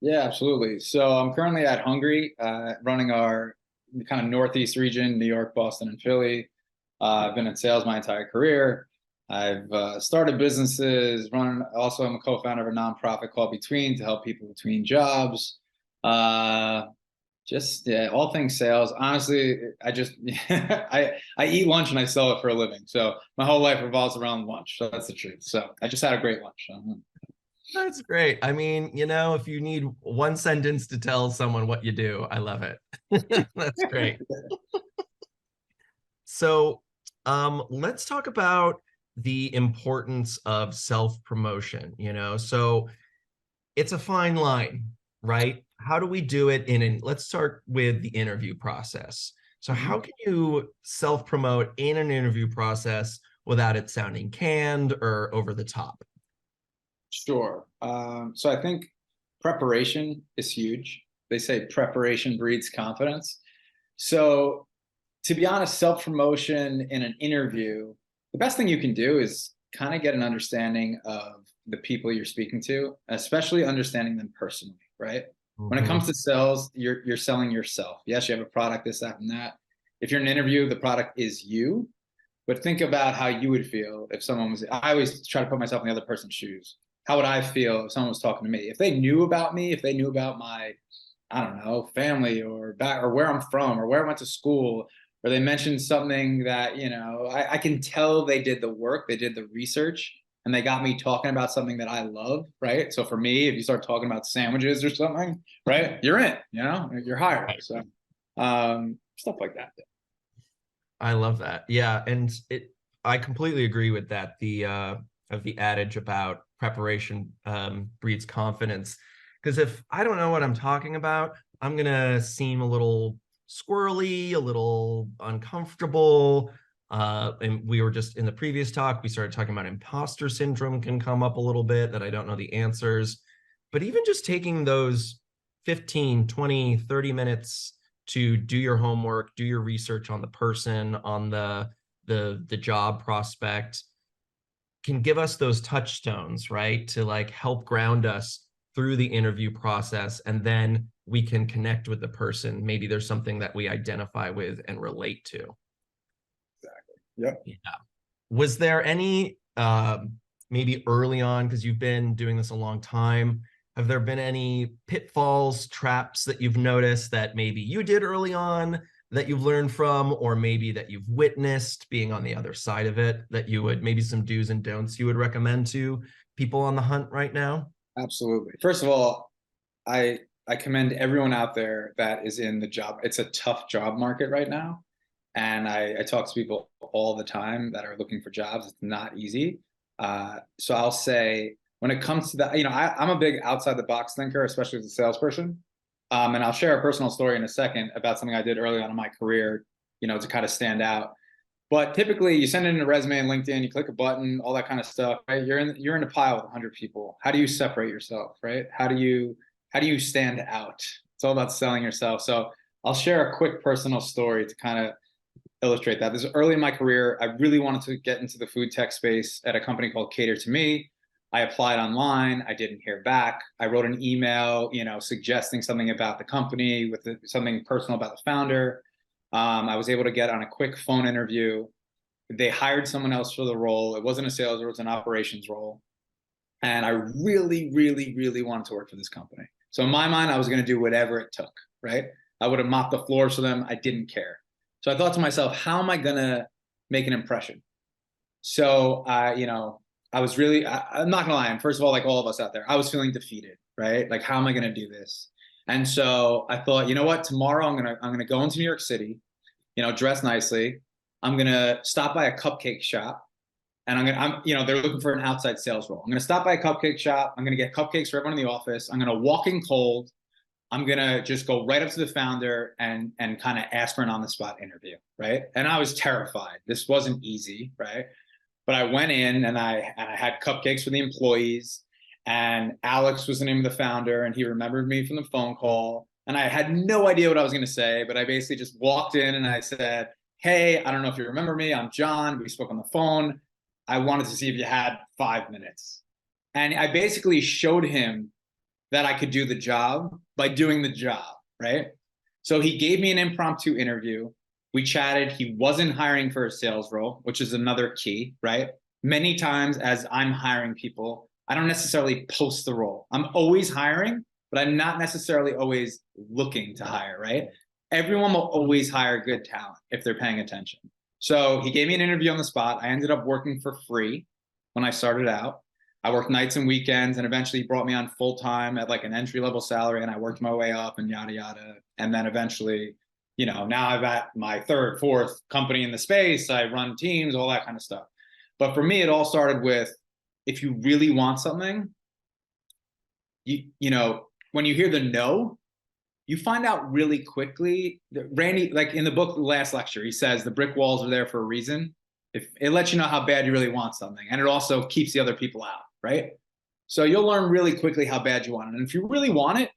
Yeah, absolutely. So I'm currently at Hungry, running our kind of Northeast region, New York, Boston, and Philly. I've been in sales my entire career. I've started businesses, also I'm a co-founder of a nonprofit called Between to help people between jobs. Uh, just yeah, all things sales. Honestly, I just I eat lunch and I sell it for a living. So my whole life revolves around lunch. So that's the truth. So I just had a great lunch. That's great. I mean, if you need one sentence to tell someone what you do, I love it. That's great. So, let's talk about the importance of self-promotion, So it's a fine line, right? How do we do it let's start with the interview process. So how Mhm. can you self-promote in an interview process without it sounding canned or over the top? Sure. So I think preparation is huge. They say preparation breeds confidence. So to be honest, self-promotion in an interview, the best thing you can do is kind of get an understanding of the people you're speaking to, especially understanding them personally, right? When it Mhm. comes to sales, you're selling yourself. Yes, you have a product, this, that, and that. If you're in an interview, the product is you. But think about how you would feel if someone was, I always try to put myself in the other person's shoes. How would I feel if someone was talking to me? If they knew about me, if they knew about my, I don't know, family or back or where I'm from or where I went to school, or they mentioned something that, I can tell they did the work, they did the research, and they got me talking about something that I love, right? So for me, if you start talking about sandwiches or something, right, you're in, you're hired. Right. So stuff like that. I love that. Yeah, and I completely agree with that. The adage about preparation breeds confidence. Because if I don't know what I'm talking about, I'm gonna seem a little squirrely, a little uncomfortable. And we were just in the previous talk, we started talking about imposter syndrome can come up a little bit, that I don't know the answers. But even just taking those 15, 20, 30 minutes to do your homework, do your research on the person, on the job prospect, can give us those touchstones, right? To like help ground us through the interview process, and then we can connect with the person. Maybe there's something that we identify with and relate to. Exactly. Yep. Yeah. Was there any maybe early on, because you've been doing this a long time, have there been any pitfalls, traps that you've noticed that maybe you did early on that you've learned from, or maybe that you've witnessed being on the other side of it, that you would maybe some do's and don'ts you would recommend to people on the hunt right now? Absolutely. First of all, I commend everyone out there that is in the job. It's a tough job market right now. And I talk to people all the time that are looking for jobs. It's not easy. So I'll say when it comes to that, I'm a big outside the box thinker, especially as a salesperson. And I'll share a personal story in a second about something I did early on in my career, to kind of stand out. But typically, you send in a resume in LinkedIn, you click a button, all that kind of stuff. Right? You're in a pile with 100 people. How do you separate yourself? Right? How do you stand out? It's all about selling yourself. So I'll share a quick personal story to kind of illustrate that. This is early in my career. I really wanted to get into the food tech space at a company called Cater to Me. I applied online. I didn't hear back. I wrote an email, suggesting something about the company with something personal about the founder. I was able to get on a quick phone interview. They hired someone else for the role. It wasn't a sales role, it was an operations role. And I really, really, really wanted to work for this company. So in my mind, I was going to do whatever it took, right? I would have mopped the floors for them. I didn't care. So I thought to myself, how am I going to make an impression? So, I was really, I'm not going to lie. And first of all, like all of us out there, I was feeling defeated, right? Like, how am I going to do this? And so I thought, you know what? Tomorrow I'm going to go into New York City, dress nicely. I'm going to stop by a cupcake shop and they're looking for an outside sales role. I'm going to stop by a cupcake shop. I'm going to get cupcakes for everyone in the office. I'm going to walk in cold. I'm going to just go right up to the founder and kind of ask for an on the spot interview. Right. And I was terrified. This wasn't easy. Right. But I went in and I had cupcakes for the employees, and Alex was the name of the founder, and he remembered me from the phone call. And I had no idea what I was going to say, but I basically just walked in and I said, "Hey, I don't know if you remember me. I'm John. We spoke on the phone. I wanted to see if you had 5 minutes." And I basically showed him that I could do the job by doing the job, right? So he gave me an impromptu interview. We chatted. He wasn't hiring for a sales role, which is another key, right? Many times as I'm hiring people, I don't necessarily post the role. I'm always hiring, but I'm not necessarily always looking to hire, right? Everyone will always hire good talent if they're paying attention. So he gave me an interview on the spot. I ended up working for free when I started out. I worked nights and weekends, and eventually he brought me on full time at like an entry level salary, and I worked my way up and yada yada. And then eventually, now I've at my third, fourth company in the space. I run teams, all that kind of stuff. But for me, it all started with, if you really want something, when you hear the no, you find out really quickly. Randy, like in the book, the last lecture, he says the brick walls are there for a reason. If it lets you know how bad you really want something, and it also keeps the other people out, right? So you'll learn really quickly how bad you want it. And if you really want it,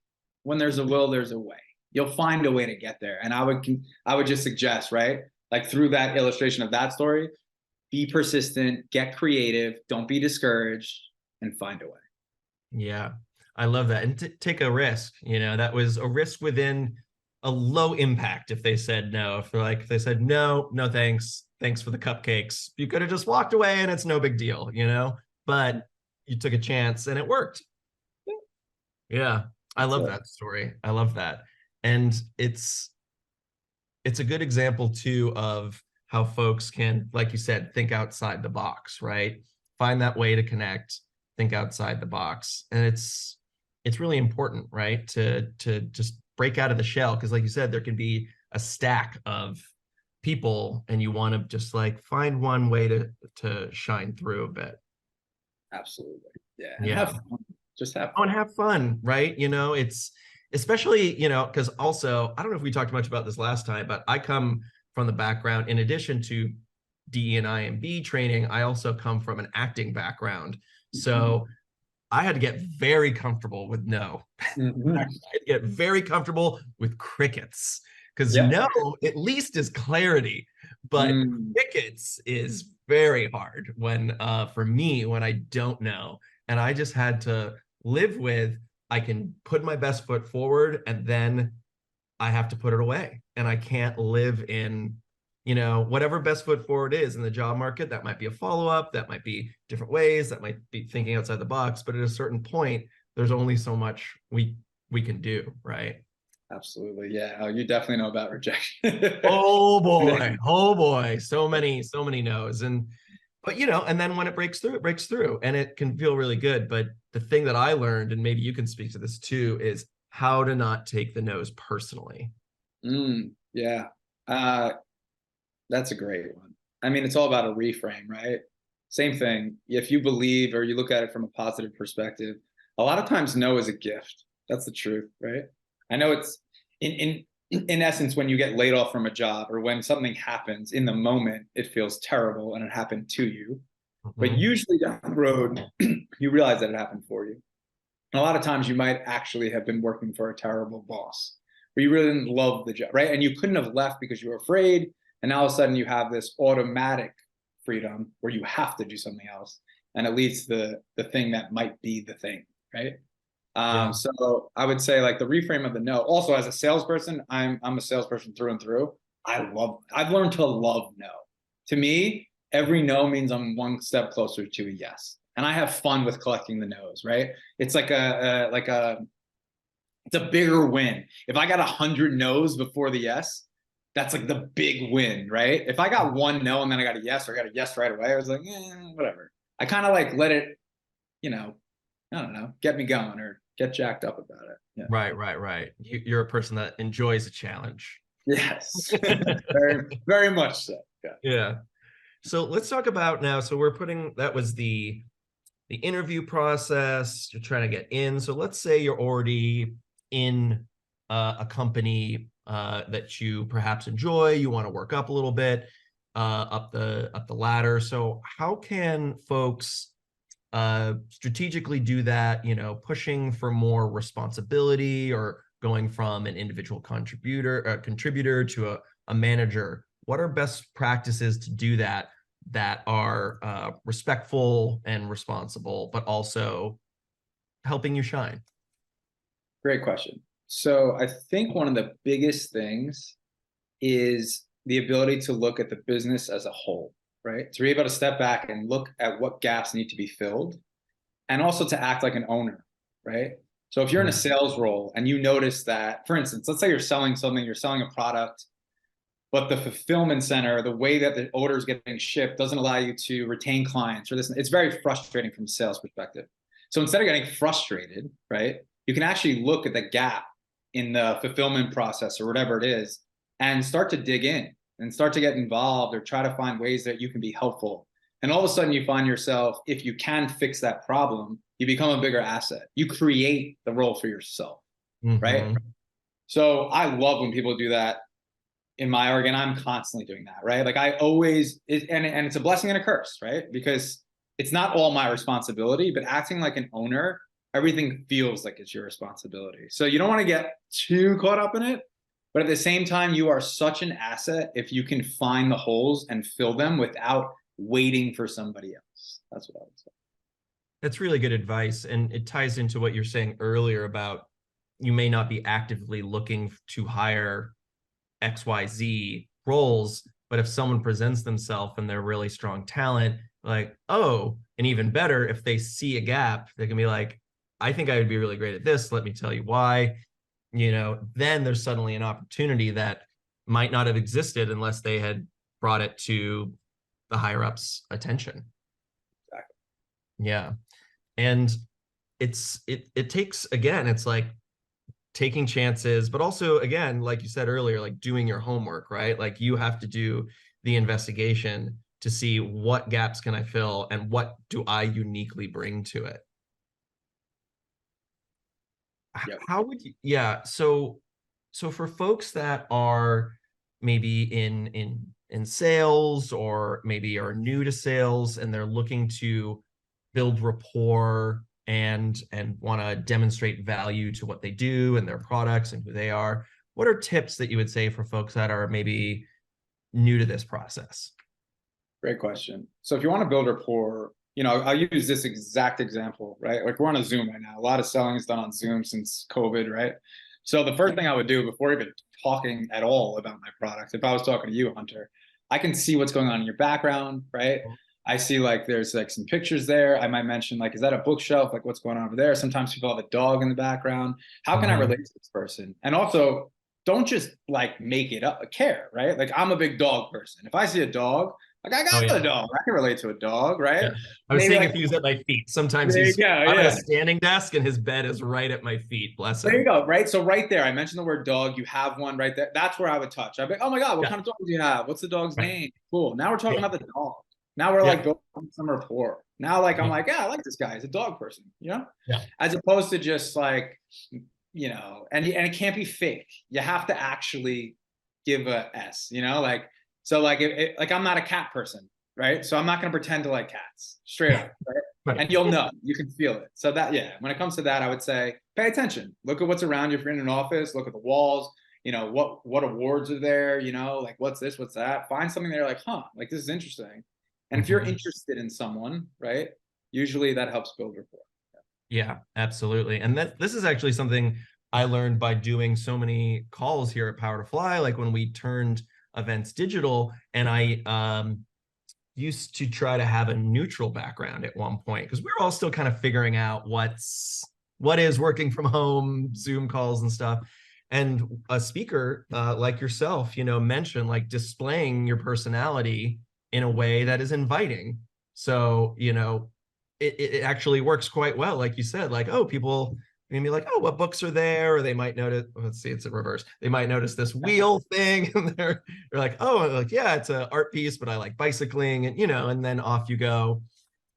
when there's a will, there's a way. You'll find a way to get there. And I would just suggest, right? Like through that illustration of that story, be persistent, get creative, don't be discouraged, and find a way. Yeah, I love that. And take a risk. That was a risk within a low impact. If they said no, if they said no, no thanks, thanks for the cupcakes, you could have just walked away and it's no big deal, but you took a chance and it worked. Yeah, I love that story. I love that. And it's a good example too of how folks can, like you said, think outside the box, right? Find that way to connect, think outside the box. And it's really important, right? To just break out of the shell. Because like you said, there can be a stack of people and you want to just like find one way to shine through a bit. Absolutely. Yeah. And Yeah. have fun. Just have fun. Oh, and have fun, right? It's especially, because also, I don't know if we talked much about this last time, but I come from the background, in addition to DE and IMB training, I also come from an acting background. So I had to get very comfortable with no. Mm-hmm. I had to get very comfortable with crickets, because Yep. no at least is clarity, but crickets is very hard when for me when I don't know. And I just had to live with, I can put my best foot forward and then I have to put it away. And I can't live in, whatever best foot forward is in the job market. That might be a follow-up, that might be different ways, that might be thinking outside the box. But at a certain point, there's only so much we can do, right? Absolutely. Yeah. Oh, you definitely know about rejection. Oh boy. Oh boy. So many no's. But and then when it breaks through and it can feel really good. But the thing that I learned, and maybe you can speak to this too, is how to not take the no's personally. Yeah. That's a great one. I mean, it's all about a reframe, right? Same thing. If you believe or you look at it from a positive perspective, a lot of times no is a gift. That's the truth, right? I know it's in essence, when you get laid off from a job or when something happens in the moment, it feels terrible and it happened to you. But usually down the road, you realize that it happened for you. And a lot of times you might actually have been working for a terrible boss, or you really didn't love the job, right? And you couldn't have left because you were afraid. And now all of a sudden you have this automatic freedom where you have to do something else. And it leads to the thing that might be the thing, right? So I would say like the reframe of the no. Also, as a salesperson, I'm a salesperson through and through. I've learned to love no. To me, every no means I'm one step closer to a yes. And I have fun with collecting the no's, right? It's like it's a bigger win. If I got 100 no's before the yes, that's like the big win, right? If I got one no and then I got a yes, or I got a yes right away, I was like, whatever. I kind of like let it, I don't know, get me going or get jacked up about it. Yeah. Right. You're a person that enjoys a challenge. Yes, very, very much so. Yeah. So let's talk about now. So that was the interview process. You're trying to get in. So let's say you're already in a company that you perhaps enjoy. You want to work up a little bit, up the ladder. So how can folks strategically do that, pushing for more responsibility or going from an individual contributor to a manager? What are best practices to do that are respectful and responsible, but also helping you shine? Great question. So I think one of the biggest things is the ability to look at the business as a whole, right? To be able to step back and look at what gaps need to be filled, and also to act like an owner, right? So if you're in a sales role and you notice that, for instance, let's say you're selling something, you're selling a product, but the fulfillment center, the way that the order is getting shipped doesn't allow you to retain clients or this, it's very frustrating from a sales perspective. So instead of getting frustrated, right, you can actually look at the gap in the fulfillment process or whatever it is and start to dig in and start to get involved or try to find ways that you can be helpful. And all of a sudden you find yourself, if you can fix that problem, you become a bigger asset. You create the role for yourself, right? So I love when people do that in my org, and I'm constantly doing that, right? Like I always, and it's a blessing and a curse, right? Because it's not all my responsibility, but acting like an owner, everything feels like it's your responsibility. So you don't want to get too caught up in it, but at the same time, you are such an asset if you can find the holes and fill them without waiting for somebody else. That's what I would say. That's really good advice. And it ties into what you're saying earlier about you may not be actively looking to hire XYZ roles, but if someone presents themselves and they're really strong talent, like, oh, and even better, if they see a gap, they can be like, I think I would be really great at this. Let me tell you why. Then there's suddenly an opportunity that might not have existed unless they had brought it to the higher ups' attention. Exactly. Yeah. And it takes, again, it's like taking chances, but also, again, like you said earlier, like doing your homework, right? Like you have to do the investigation to see what gaps can I fill and what do I uniquely bring to it. Yep. How would you, yeah. So for folks that are maybe in sales or maybe are new to sales and they're looking to build rapport and want to demonstrate value to what they do and their products and who they are, what are tips that you would say for folks that are maybe new to this process? Great question. So if you want to build rapport, I'll use this exact example, right? Like we're on a Zoom right now. A lot of selling is done on Zoom since COVID, right? So the first thing I would do before even talking at all about my product, if I was talking to you, Hunter, I can see what's going on in your background, right? I see like there's like some pictures there. I might mention like, is that a bookshelf? Like what's going on over there? Sometimes people have a dog in the background. How can I relate to this person? And also don't just like make it up, care, right? Like I'm a big dog person. If I see a dog, like I got a dog, I can relate to a dog, right? Yeah. I was Maybe saying like if he was at my feet, sometimes there you go, I'm at a yeah. standing desk and his bed is right at my feet. Bless him. There you go, right? So right there, I mentioned the word dog. You have one right there. That's where I would touch. I'd be, oh my God, what kind of dog do you have? What's the dog's name? Cool. Now we're talking about the dog. Now we're like building some rapport. Now, like I'm like, yeah, I like this guy. He's a dog person, as opposed to just like, and it can't be fake. You have to actually give a S, like so like like I'm not a cat person, right? So I'm not gonna pretend to like cats, straight up, right? And you'll know, you can feel it. So that, yeah, when it comes to that, I would say pay attention. Look at what's around you. If you're in an office, look at the walls. What awards are there? Like what's this, what's that? Find something there, like, huh, like this is interesting. And if you're interested in someone, right, usually that helps build rapport. Yeah, absolutely. And this is actually something I learned by doing so many calls here at Power to Fly, like when we turned events digital, and I used to try to have a neutral background at one point because we were all still kind of figuring out what is working from home, Zoom calls and stuff. And a speaker like yourself, mentioned like displaying your personality in a way that is inviting. So, it actually works quite well. Like you said, like, oh, people maybe like, oh, what books are there? Or they might notice, let's see, it's in reverse. They might notice this wheel thing and they're like, oh, like, yeah, it's an art piece, but I like bicycling and, and then off you go.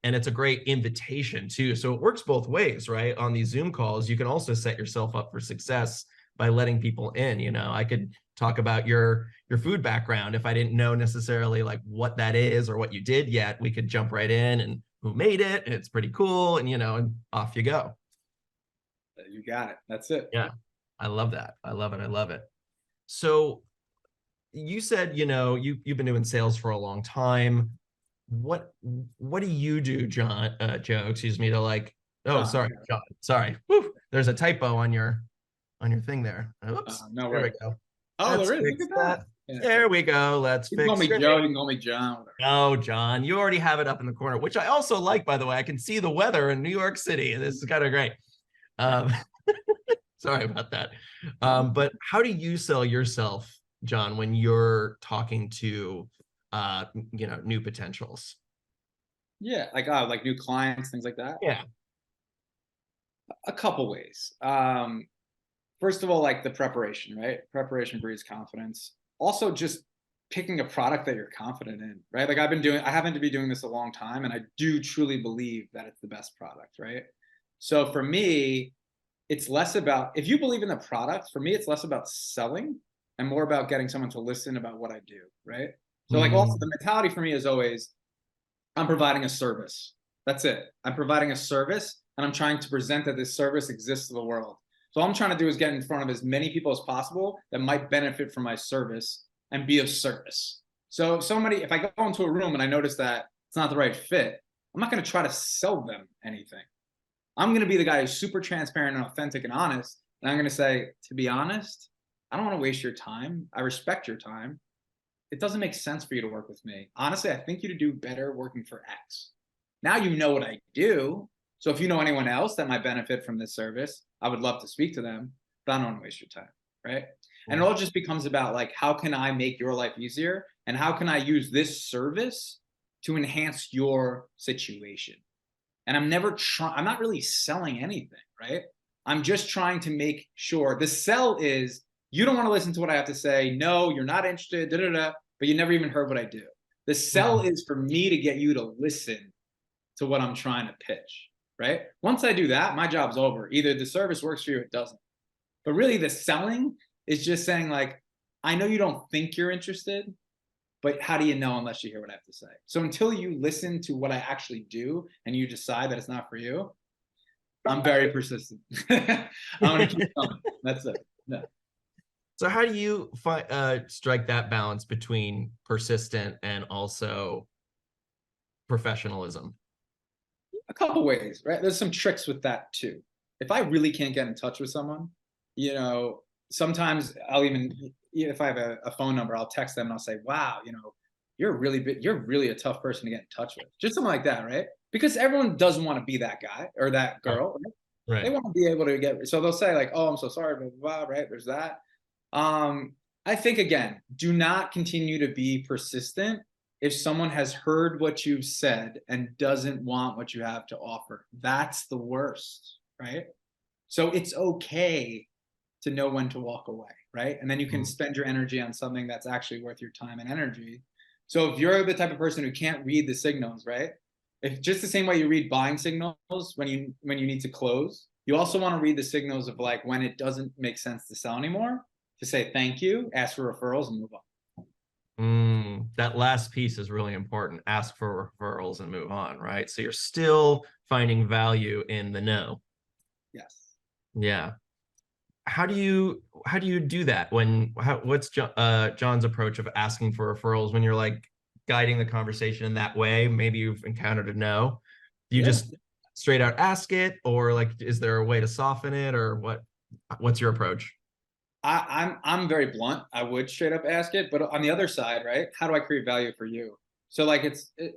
And it's a great invitation too. So it works both ways, right? On these Zoom calls, you can also set yourself up for success by letting people in. I could talk about your food background. If I didn't know necessarily like what that is or what you did yet, we could jump right in and who made it, and it's pretty cool, and and off you go. You got it. That's it. Yeah, I love that. I love it. I love it. So you said you've been doing sales for a long time. What do you do, Joe? Excuse me. To like, oh, sorry, John. Sorry. Whew, there's a typo on your on your thing there. Oops, No there we worries. go. Oh, Let's there is. Look fix at that. that. Yeah, There we go. Let's you can call fix me your Joe. You can call me John. Whatever. No, John, you already have it up in the corner, which I also like, by the way. I can see the weather in New York City. This is kind of great. Um, sorry about that. But how do you sell yourself, John, when you're talking to new potentials? Yeah, like new clients, things like that. Yeah. A couple ways. First of all, like the preparation, right? Preparation breeds confidence. Also, just picking a product that you're confident in, right? Like I happen to be doing this a long time, and I do truly believe that it's the best product, right? So for me, it's less about, if you believe in the product, for me, it's less about selling and more about getting someone to listen about what I do, right? So like also Mm, the mentality for me is always, I'm providing a service. That's it. I'm providing a service and I'm trying to present that this service exists to the world. So all I'm trying to do is get in front of as many people as possible that might benefit from my service and be of service. So if I go into a room and I notice that it's not the right fit, I'm not going to try to sell them anything. I'm going to be the guy who's super transparent and authentic and honest. And I'm going to say, to be honest, I don't want to waste your time. I respect your time. It doesn't make sense for you to work with me. Honestly, I think you'd do better working for X. Now you know what I do. So if you know anyone else that might benefit from this service, I would love to speak to them, but I don't want to waste your time. Right. And it all just becomes about like, how can I make your life easier? And how can I use this service to enhance your situation? And I'm not really selling anything, right? I'm just trying to make sure the sell is you don't want to listen to what I have to say. No, you're not interested, da, da, da, but you never even heard what I do. The sell mm, is for me to get you to listen to what I'm trying to pitch, right? Once I do that, my job's over. Either the service works for you or it doesn't. But really, the selling is just saying, like, I know you don't think you're interested, but how do you know unless you hear what I have to say? So until you listen to what I actually do and you decide that it's not for you, I'm very persistent. I'm gonna keep going. That's it. No. So how do you strike that balance between persistent and also professionalism? A couple ways, right? There's some tricks with that too. If I really can't get in touch with someone, you know, sometimes I'll even, if I have a phone number, I'll text them and I'll say, wow, you're really a tough person to get in touch with. Just something like that, right? Because everyone doesn't want to be that guy or that Right. girl. Right? They Right. want to be able to so they'll say like, oh, I'm so sorry, blah, blah, blah, right? There's that. Um, I think again, do not continue to be persistent if someone has heard what you've said and doesn't want what you have to offer. That's the worst, right? So it's okay to know when to walk away, right? And then you can Mm, spend your energy on something that's actually worth your time and energy. So if you're the type of person who can't read the signals, right? If just the same way you read buying signals when you need to close, you also want to read the signals of like when it doesn't make sense to sell anymore, to say thank you, ask for referrals, and move on. that last piece is really important. Ask for referrals and move on, right? So you're still finding value in the no. Yes. Yeah. How do you do that what's John's approach of asking for referrals when you're like guiding the conversation in that way? Maybe you've encountered a no. Do you Yeah. just straight out ask it, or like is there a way to soften it, or what's your approach? I'm very blunt. I would straight up ask it, but on the other side, right? How do I create value for you? So like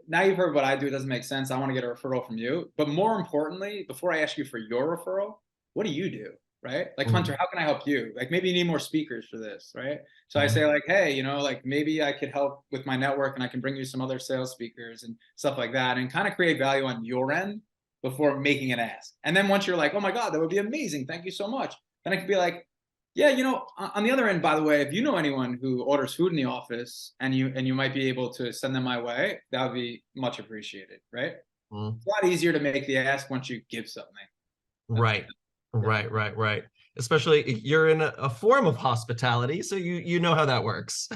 now you've heard what I do. It doesn't make sense. I want to get a referral from you. But more importantly, before I ask you for your referral, what do you do? Right? Like Mm, Hunter, how can I help you? Like maybe you need more speakers for this, right? So I mhm. say like, hey, like maybe I could help with my network and I can bring you some other sales speakers and stuff like that and kind of create value on your end before making an ask. And then once you're like, oh my God, that would be amazing. Thank you so much. Then I could be like, yeah, on the other end, by the way, if you know anyone who orders food in the office and you might be able to send them my way, that would be much appreciated, right? Mm. It's a lot easier to make the ask once you give something. That's Right. yeah. Right. Especially you're in a form of hospitality, so you know how that works.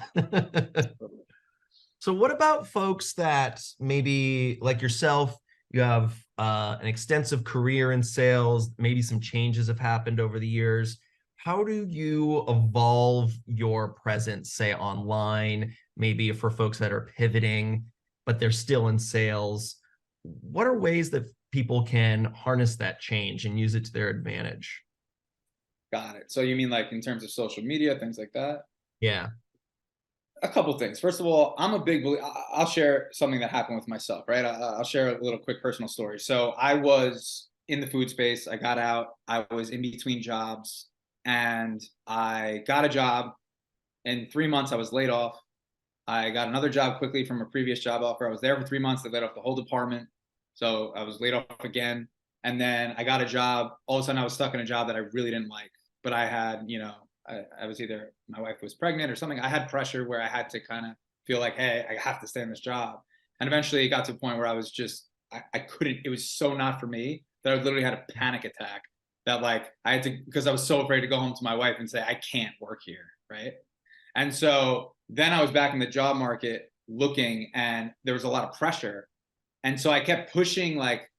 So what about folks that maybe like yourself, you have an extensive career in sales, maybe some changes have happened over the years. How do you evolve your presence, say online, maybe for folks that are pivoting, but they're still in sales? What are ways that people can harness that change and use it to their advantage? Got it. So you mean like in terms of social media, things like that? Yeah. A couple things. First of all, I'm a big believer. I'll share something that happened with myself, right? I'll share a little quick personal story. So I was in the food space. I got out. I was in between jobs, and I got a job. In 3 months, I was laid off. I got another job quickly from a previous job offer. I was there for 3 months. They laid off the whole department. So I was laid off again. And then I got a job. All of a sudden, I was stuck in a job that I really didn't like. But I had, I was either my wife was pregnant or something. I had pressure where I had to kind of feel like, hey, I have to stay in this job. And eventually it got to a point where I was just, I couldn't, it was so not for me that I literally had a panic attack that like I had to, because I was so afraid to go home to my wife and say, I can't work here. Right. And so then I was back in the job market looking, and there was a lot of pressure. And so I kept pushing, like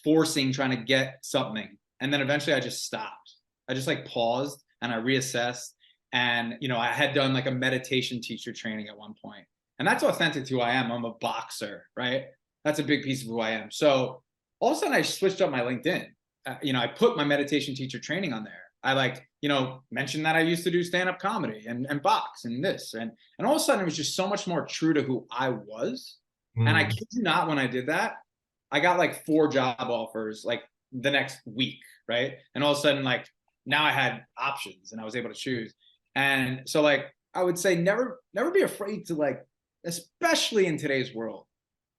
forcing, trying to get something. And then eventually I just stopped. I just like paused and I reassessed. And, I had done like a meditation teacher training at one point. And that's authentic to who I am. I'm a boxer, right? That's a big piece of who I am. So all of a sudden I switched up my LinkedIn. I put my meditation teacher training on there. I like, mentioned that I used to do stand-up comedy and box and this. And all of a sudden it was just so much more true to who I was. And I Mm. kid you not, when I did that, I got like 4 job offers like the next week, right? And all of a sudden, like now I had options and I was able to choose. And so like I would say never be afraid to like, especially in today's world,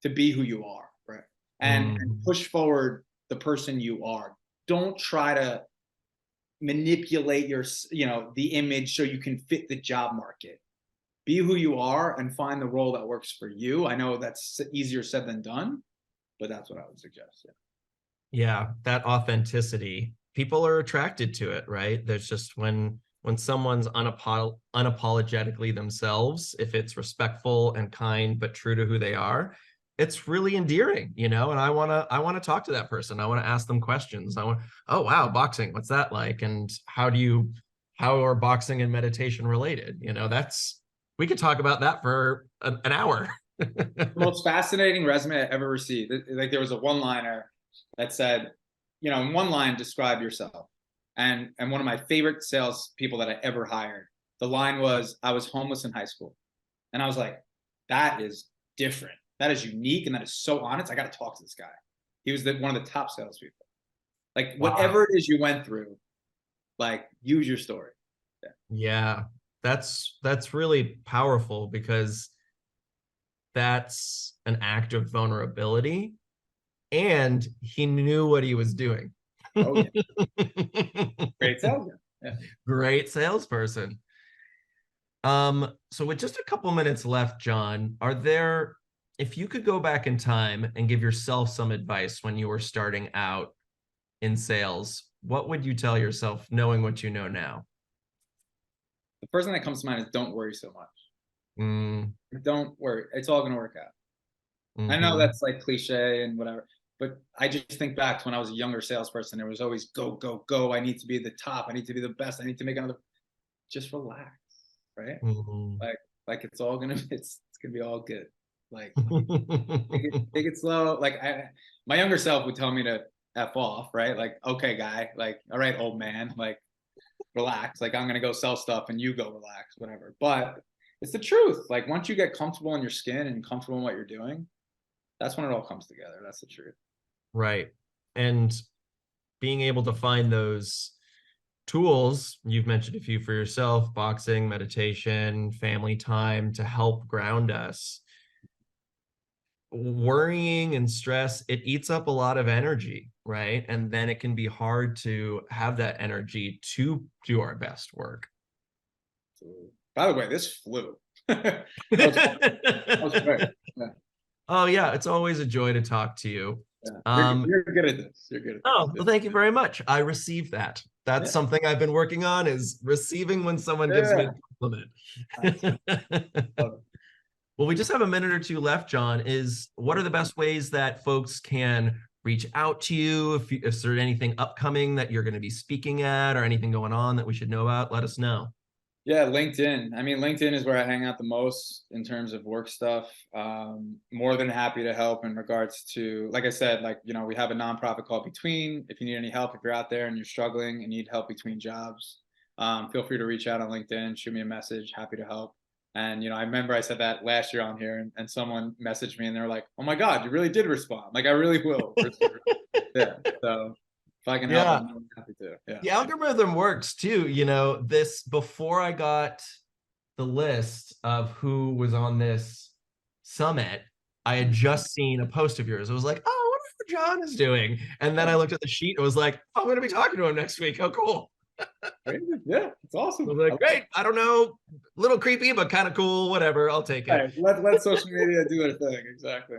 to be who you are, right? And Mm. push forward the person you are. Don't try to manipulate the image so you can fit the job market. Be who you are and find the role that works for you. I know that's easier said than done, but that's what I would suggest. Yeah. Yeah, that authenticity, people are attracted to it, right? There's just when someone's unapologetically themselves, if it's respectful and kind but true to who they are, it's really endearing, and I want to talk to that person. I want to ask them questions. Oh wow, boxing, what's that like? And how are boxing and meditation related? That's we could talk about that for an hour. The most fascinating resume I ever received. Like there was a one-liner that said, in one line, describe yourself. And one of my favorite sales people that I ever hired, the line was, I was homeless in high school. And I was like, that is different. That is unique. And that is so honest. I got to talk to this guy. He was one of the top salespeople. Like whatever Wow. it is you went through, like use your story. Yeah. Yeah, that's really powerful because that's an act of vulnerability, and he knew what he was doing. Oh yeah. Great salesman. Yeah. Great salesperson. So with just a couple minutes left, Jon, if you could go back in time and give yourself some advice when you were starting out in sales, what would you tell yourself knowing what you know now? The first thing that comes to mind is don't worry so much. Mm, Don't worry. It's all going to work out. I know hmm. that's like cliche and whatever, but I just think back to when I was a younger salesperson. There was always go, go, go. I need to be the top. I need to be the best. I need to make another. Just relax, right? Hmm. Like it's all gonna it's gonna be all good. Like take it slow. Like my younger self would tell me to f off, right? Like okay, guy. Like all right, old man. Like relax. Like I'm gonna go sell stuff and you go relax, whatever. But it's the truth. Like once you get comfortable in your skin and comfortable in what you're doing, that's when it all comes together. That's the truth. Right. And being able to find those tools, you've mentioned a few for yourself, boxing, meditation, family time to help ground us. Worrying and stress, it eats up a lot of energy, right? And then it can be hard to have that energy to do our best work. So, by the way, this flew. that was great. Yeah, Oh yeah, it's always a joy to talk to you. yeah. Um, You're good at this. You're good at this. oh, well, thank you very much. I received that. That's Yeah. something I've been working on is receiving when someone gives me Yeah. a compliment. Nice. Love it. Well, we just have a minute or two left, Jon. What are the best ways that folks can reach out to you? If there's anything upcoming that you're going to be speaking at or anything going on that we should know about, let us know. Yeah, LinkedIn. I mean, LinkedIn is where I hang out the most in terms of work stuff. More than happy to help in regards to, like I said, like, we have a nonprofit called Between. If you need any help, if you're out there and you're struggling and need help between jobs, feel free to reach out on LinkedIn, shoot me a message. Happy to help. And, I remember I said that last year on here, and someone messaged me and they're like, oh my God, you really did respond. Like, I really will. Yeah. So if I can help, Yeah. I'm more than happy to. Yeah. The algorithm works too. This before I got the list of who was on this summit, I had just seen a post of yours. I was like, oh, I wonder what Jon is doing. And then I looked at the sheet. It was like, oh, I'm going to be talking to him next week. How cool. Crazy. Yeah, it's I was awesome. like, great. I don't know. Little creepy, but kind of cool. Whatever. I'll take it. Right. Let social media do their thing. Exactly.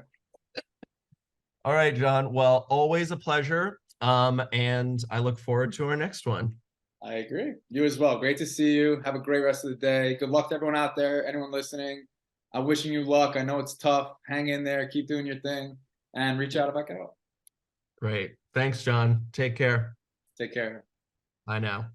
All right, Jon. Well, always a pleasure. And I look forward to our next one. I agree. You as well. Great to see you. Have a great rest of the day. Good luck to everyone out there, anyone listening. I'm wishing you luck. I know it's tough. Hang in there. Keep doing your thing and reach out if I can help. Great. Thanks, Jon. Take care. Take care. Bye now.